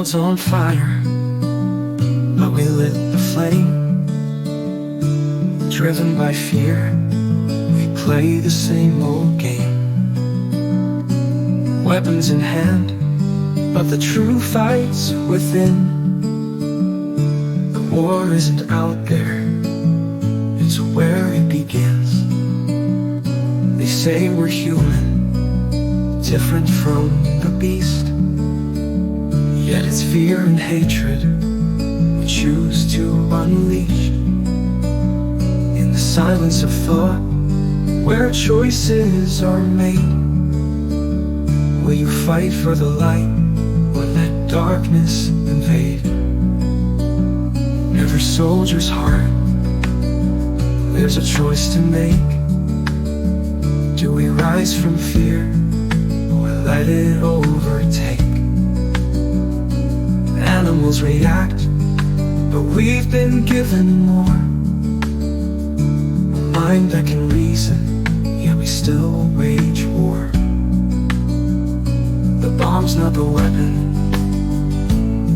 world's on fire, but we lit the flame. Driven by fear, we play the same old game. Weapons in hand, but the true fight's within. The war isn't out there, it's where it begins. They say we're human, different from the beast. Yet it's fear and hatred we choose to unleash. In the silence of thought, where choices are made, will you fight for the light or let darkness invade? In every soldier's heart, there's a choice to make. Do we rise from fear or let it overtake? Animals react, but we've been given more. A mind that can reason, yet we still wage war. The bomb's not the weapon,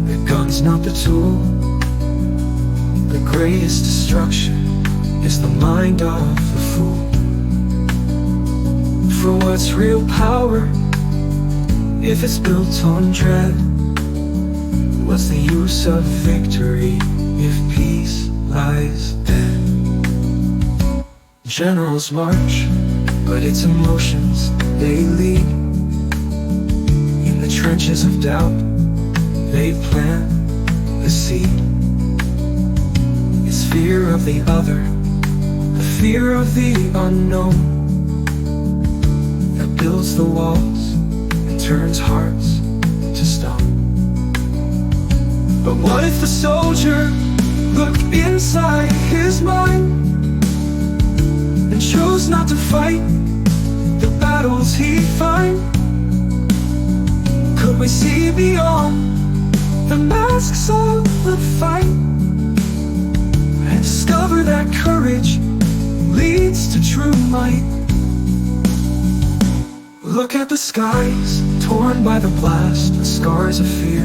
the gun's not the tool. The greatest destruction is the mind of the fool. For what's real power if it's built on dread? What's the use of victory if peace lies dead? Generals march, but it's emotions they lead. In the trenches of doubt, they plant the seed. It's fear of the other, the fear of the unknown, that builds the walls and turns hearts to stone. But what if the soldier looked inside his mind and chose not to fight the battles he'd find? Could we see beyond the masks of the fight and discover that courage leads to true might? Look at the skies, torn by the blast, the scars of fear,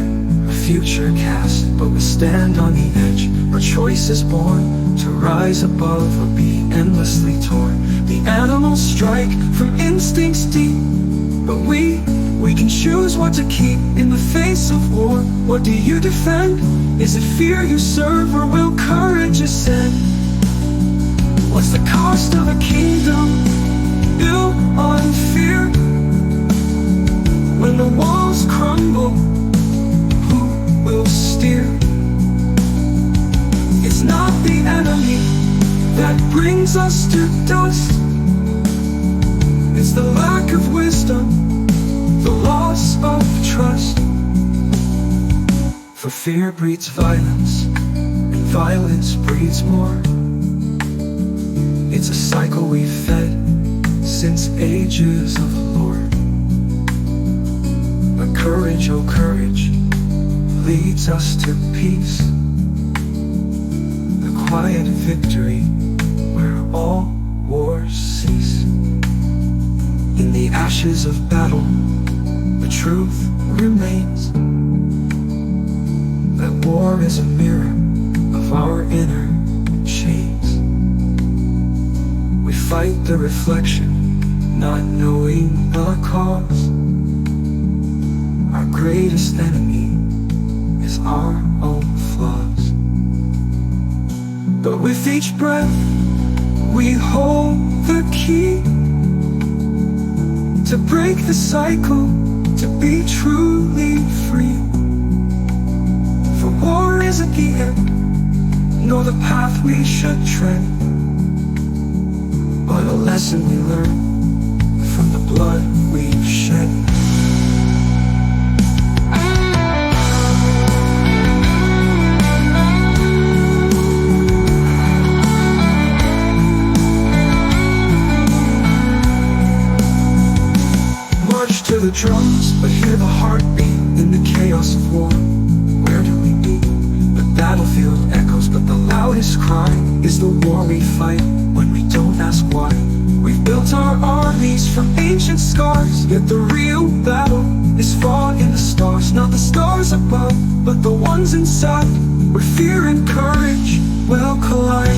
a future cast. But we stand on the edge, our choice is born, to rise above or be endlessly torn. The animals strike from instincts deep, but we can choose what to keep in the face of war. What do you defend? Is it fear you serve, or will courage ascend? What's the cost of a kingdom built on fear? When the walls crumble, who will steer? It's not the enemy that brings us to dust. It's the lack of wisdom, the loss of trust. For fear breeds violence, and violence breeds more. It's a cycle we've fed since ages of lore. But courage, oh courage, leads us to peace, the quiet victory where all wars cease. In the ashes of battle, the truth remains, that war is a mirror of our inner shades. We fight the reflection, not knowing the cause. Our greatest enemy is our own flaws. But with each breath, we hold the key to break the cycle, to be truly free. For war isn't the end, nor the path we should tread, but a lesson we learn from the blood we've shed. March to the drums, but hear the heartbeat in the chaos of war. Where do we be? The battlefield echoes, but the loudest cry is the war we fight when we don't ask why. We've built our armies from ancient scars, yet the real battle is fought in the stars. It's not the stars above, but the ones inside, where fear and courage will collide.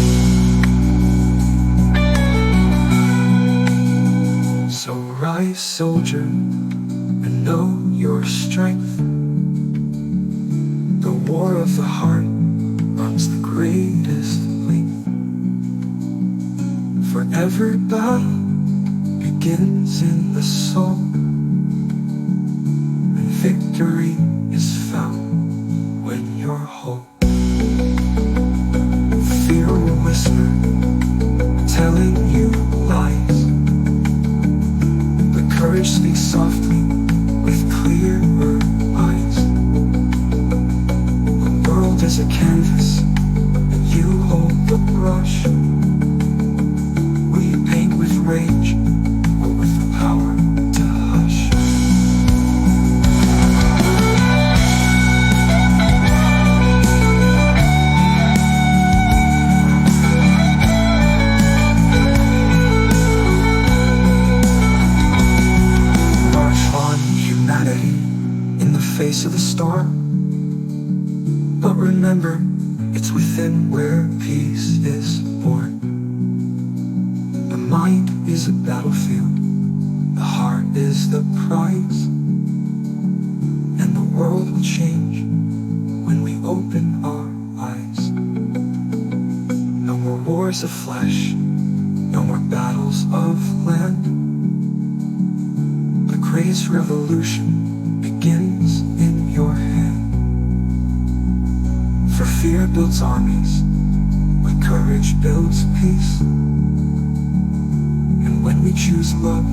So rise, soldier, and know your strength. The war of the heart runs the greatest length. For every battle begins in the soul, and victory is found when you're whole. Fear will whisper, telling you lies, but courage speaks softly with clearer eyes. The world is a canvas, and you hold the brush. Will you paint with rage, or with the power to hush? In the face of the storm, but remember, it's within where peace is born. The mind is a battlefield, the heart is the prize, and the world will change when we open our eyes. No more wars of flesh, no more battles of land. The greatest revolution begins in your hand. For fear builds armies, when courage builds peace. And when we choose love,